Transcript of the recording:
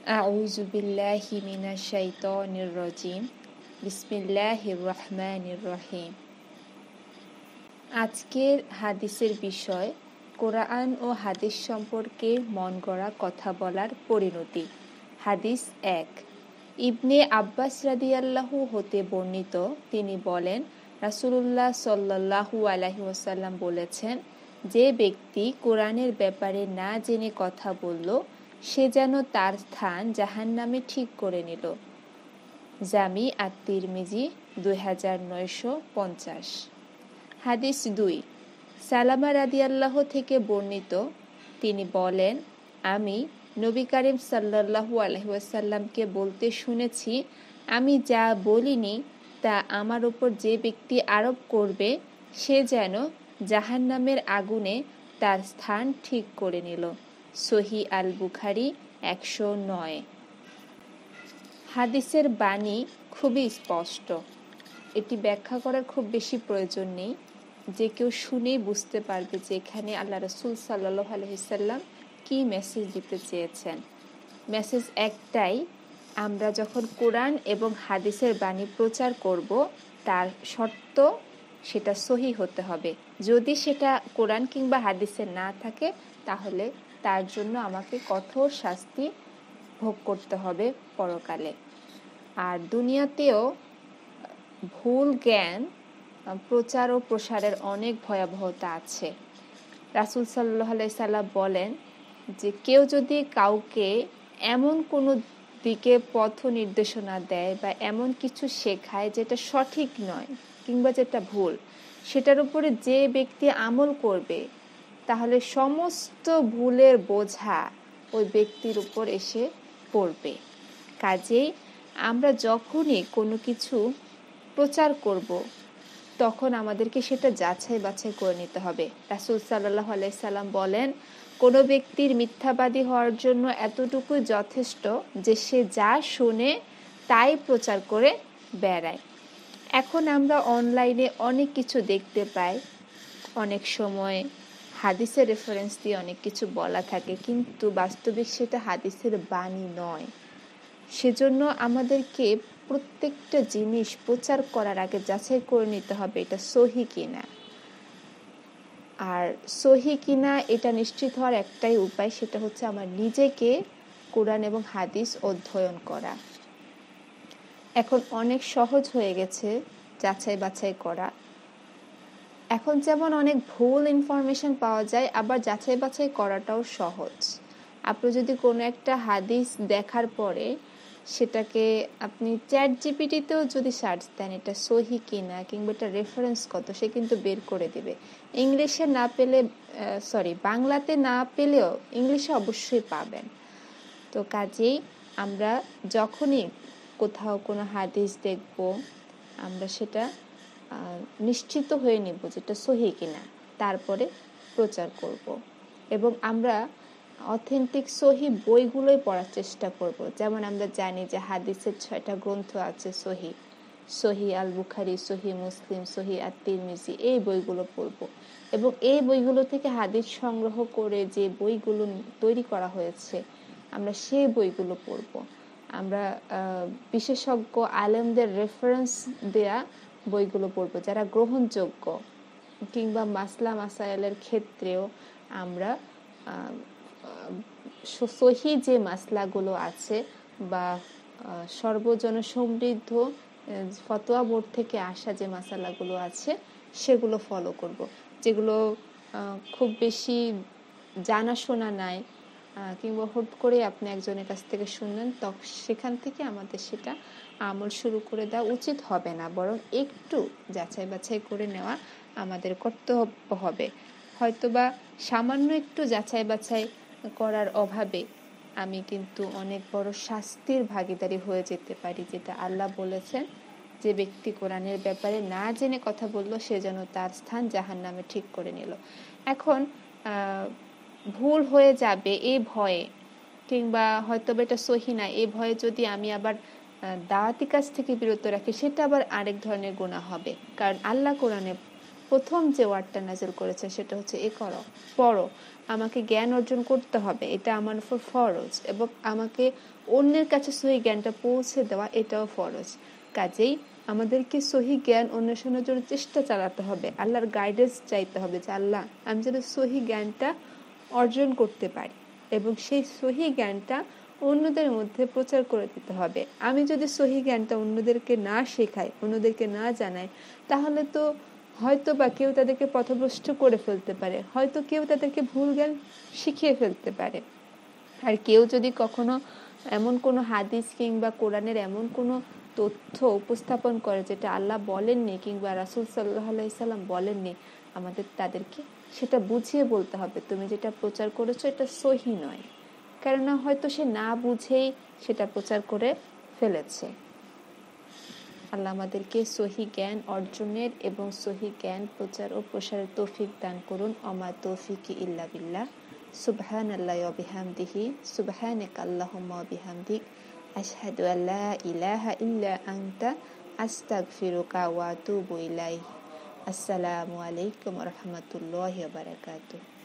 আউযু বিল্লাহি মিনাশ শাইতানির রাজিম। বিসমিল্লাহির রহমানির রহিম। আজকের হাদিসের বিষয় কোরআন ও হাদিস সম্পর্কে মন গড়া কথা বলার পরিণতি। হাদিস 1। ইবনে আব্বাস রাদিয়াল্লাহু হতে বর্ণিত, তিনি বলেন, রাসূলুল্লাহ সাল্লাল্লাহু আলাইহি ওয়াসাল্লাম বলেছেন, যে ব্যক্তি কোরআনের ব্যাপারে না জেনে কথা বলল, সে যেন তার স্থান জাহান্নামে ঠিক করে নিল। জামি আত-তিরমিজি 2950। হাদিস 2। সালামা রাদিয়াল্লাহু থেকে বর্ণিত, তিনি বলেন, আমি নবী করিম সাল্লাল্লাহু আলাইহি ওয়াসাল্লামকে বলতে শুনেছি, আমি যা বলিনি তা আমার উপর যে ব্যক্তি আরোপ করবে, সে যেন জাহান্নামের আগুনে তার স্থান ঠিক করে নিল। সহিহ আল বুখারী 109। হাদিসের বাণী খুবই স্পষ্ট, এটি ব্যাখ্যা করার খুব বেশি প্রয়োজন নেই। যে কেউ শুনেই বুঝতে পারবে যে এখানে আল্লাহ রাসূল সাল্লাল্লাহু আলাইহি ওয়াসাল্লাম কি মেসেজ দিতে চেয়েছেন। মেসেজ একটাই, আমরা যখন কোরআন এবং হাদিসের বাণী প্রচার করব, তার শর্ত সেটা সহিহ হতে হবে। যদি সেটা কোরআন কিংবা হাদিসে না থাকে, তাহলে তার জন্য আমাকে কঠোর শাস্তি ভোগ করতে হবে পরকালে। আর দুনিয়াতেও ভুল জ্ঞান প্রচার ও প্রসারের অনেক ভয়াবহতা আছে। রাসূল সাল্লাল্লাহু আলাইহি সাল্লাম বলেন যে কেউ যদি কাউকে এমন কোনো দিকে পথ নির্দেশনা দেয় বা এমন কিছু শেখায় যেটা সঠিক নয় কিংবা যেটা ভুল, সেটার উপরে যে ব্যক্তি আমল করবে, তাহলে সমস্ত ভুলের বোঝা ওই ব্যক্তির উপর এসে পড়বে। কাজেই আমরা যখনই কোনো কিছু প্রচার করব, তখন আমাদেরকে সেটা যাচাই বাছাই করে নিতে হবে। রাসূল সাল্লাল্লাহু আলাইহি সাল্লাম বলেন, কোনো ব্যক্তির মিথ্যাবাদী হওয়ার জন্য এতটুকুই যথেষ্ট যে সে যা শুনে তাই প্রচার করে বেড়ায়। এখন আমরা অনলাইনে অনেক কিছু দেখতে পাই, অনেক সময় হাদিসের রেফারেন্স দিয়ে অনেক কিছু বলা থাকে, কিন্তু বাস্তবিক সেটা হাদিসের বাণী নয়। সেজন্য আমাদেরকে প্রত্যেকটা জিনিস প্রচার করার আগে যাচাই করে নিতে হবে এটা সহিহ কিনা। আর সহিহ কিনা এটা নিশ্চিত হওয়ার একটাই উপায়, সেটা হচ্ছে আমার নিজেকে কোরআন এবং হাদিস অধ্যয়ন করা। এখন অনেক সহজ হয়ে গেছে যাচাই বাছাই করা। এখন যেমন অনেক ভুল ইনফরমেশন পাওয়া যায়, আবার যাচাই বাছাই করাটাও সহজ। আপনি যদি কোনো একটা হাদিস দেখার পরে সেটাকে আপনি চ্যাট জিপিটিতেও যদি সার্চ দেন এটা সহিহ কিনা কিংবা এটা রেফারেন্স কত, সে কিন্তু বের করে দিবে। ইংলিশে না পেলে, বাংলাতে না পেলেও ইংলিশে অবশ্যই পাবেন। তো কাজেই আমরা যখনই কোথাও কোনো হাদিস দেখব, আমরা সেটা নিশ্চিত হয়ে নিব যেটা সহিহ কিনা, তারপরে প্রচার করব। এবং আমরা অথেন্টিক সহিহ বইগুলোই পড়ার চেষ্টা করব। যেমন আমরা জানি যে হাদিসের 6টা গ্রন্থ আছে সহিহ, সহিহ আল বুখারী, সহিহ মুসলিম, সহিহ আত-তিরমিজি, এই বইগুলো পড়ব। এবং এই বইগুলো থেকে হাদিস সংগ্রহ করে যে বইগুলো তৈরি করা হয়েছে, আমরা সেই বইগুলো পড়ব। আমরা বিশেষজ্ঞ আলেমদের রেফারেন্স দেয়া বইগুলো পড়ব, যারা গ্রহণযোগ্য, কিংবা মাসলা মাসাইলের ক্ষেত্রেও আমরা সহিহ যে মাসলাগুলো আছে বা সর্বজন সমৃদ্ধ ফতোয়া বোর্ড থেকে আসা যে মাসালাগুলো আছে সেগুলো ফলো করব। যেগুলো খুব বেশি জানাশোনা নাই, কিংবা হুট করে আপনি একজনের কাছ থেকে শুনলেন, তখন সেখান থেকে আমাদের সেটা আমল শুরু করে দেওয়া উচিত হবে না, বরং একটু যাচাই বাছাই করে নেওয়া আমাদের কর্তব্য হবে। হয়তোবা সামান্য একটু যাচাই বাছাই করার অভাবে আমি কিন্তু অনেক বড় শাস্তির ভাগীদারি হয়ে যেতে পারি, যেটা আল্লাহ বলেছেন, যে ব্যক্তি কোরআনের ব্যাপারে না জেনে কথা বলল, সে যেন তার স্থান জাহান্নামে ঠিক করে নিল। এখন ভুল হয়ে যাবে এই ভয়ে, কিংবা হয়তো এটা সহিহ না এই ভয়ে যদি আমি আবার দাওয়াতি কাজ থেকে বিরত রাখি, সেটা আবার আরেক ধরনের গুনাহ হবে। কারণ আল্লাহ কোরআনে প্রথম যে ওয়ার্ডটা নাযিল করেছে সেটা হচ্ছে ইকরা, পড়ো। আমাকে জ্ঞান অর্জন করতে হবে, এটা আমার উপর ফরজ, এবং আমাকে অন্যের কাছে সহি জ্ঞানটা পৌঁছে দেওয়া এটাও ফরজ। কাজেই আমাদেরকে সহি জ্ঞান অন্বেষণের জন্য চেষ্টা চালাতে হবে, আল্লাহর গাইডেন্স চাইতে হবে যে আল্লাহ আমি যেন সহি জ্ঞানটা অর্জন করতে পারি, এবং সেই সহি জ্ঞানটা অন্যদের মধ্যে প্রচার করে দিতে হবে। আমি যদি সহি জ্ঞানটা অন্যদেরকে না শেখাই, অন্যদেরকে না জানাই, তাহলে তো হয়তো বা কেউ তাদেরকে পথভ্রষ্ট করে ফেলতে পারে, হয়তো কেউ তাদেরকে ভুল জ্ঞান শিখিয়ে ফেলতে পারে। আর কেউ যদি কখনো এমন কোনো হাদিস কিংবা কোরআনের এমন কোনো তথ্য উপস্থাপন করে যেটা আল্লাহ বলেননি কিংবা রাসূল সাল্লাল্লাহু আলাইহি সাল্লাম বলেননি, আমাদের তাদেরকে সেটা বুঝিয়ে বলতে হবে তুমি যেটা প্রচার করেছো এটা সহি নয়, কেননা হয়তো সে না বুঝেই সেটা প্রচার করে ফেলেছে। আল্লাহ আমাদেরকে সহি জ্ঞান অর্জনের এবং সহি জ্ঞান প্রচার ও প্রসারের তৌফিক দান করুন। অমা তৌফিকি ইল্লা বিল্লাহ। সুবহানাল্লাহি ওয়া বিহামদিহি, সুবহানাকা আল্লাহুম্মা ওয়া বিহামদিক, আশহাদু আল্লা ইলাহা ইল্লা আনতা, আস্তাগফিরুকা ওয়া আতুবু ইলাইক। আসসালামু আলাইকুম ওয়া রাহমাতুল্লাহি ওয়া বারাকাতুহু।